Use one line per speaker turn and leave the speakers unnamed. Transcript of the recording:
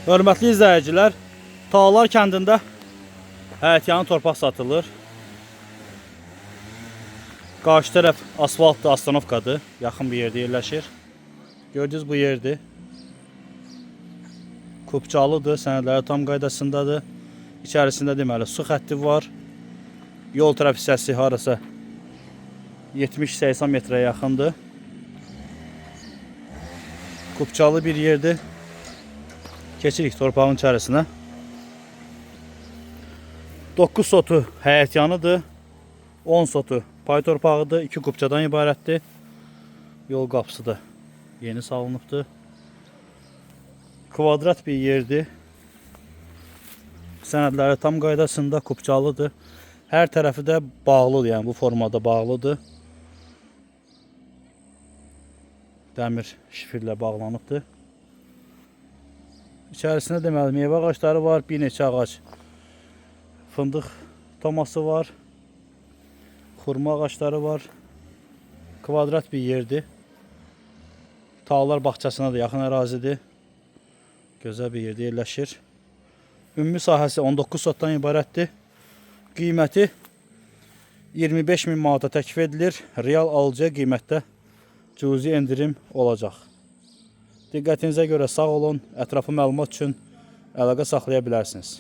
Hörmətli izləyicilər, Tağlar kəndində həyətyanı torpaq satılır. Qarşı tərəf asfaltlı astanovkadır, yaxın bir yerdə yerləşir. Gördüyünüz bu yerdir. Kupçalıdır, sənədləri tam qaydasındadır. İçərisində deməli su xətti var. Yol tərəf hissəsi harasa 70-80 metrə yaxındır. Kupçalı bir yerdir. Keçirik torpağın içərisinə. 9 sotu həyətyanıdır. 10 sotu pay torpağıdır. 2 kupçadan ibarətdir. Yol qapısı da yeni salınıbdır. Kvadrat bir yerdir. Sənədləri tam qaydasında, kupçalıdır. Hər tərəfi də bağlıdır, yəni bu formada bağlıdır. Dəmir şifirlə bağlanıbdır. İçərisində deməli meyvə ağacları var, bir neçə ağac. Fındıq toması var. Xurma ağacları var. Kvadrat bir yerdir. Tağlar bağçasına da yaxın ərazidir. Gözəl bir yerdə yerləşir. Ümumi sahəsi 19 sotdan ibarətdir. Qiyməti 25.000 manata təklif edilir. Real alıcıya qiymətdə cüzi endirim olacaq. Diqqətinizə görə sağ olun. Ətraflı məlumat üçün əlaqə saxlaya bilərsiniz.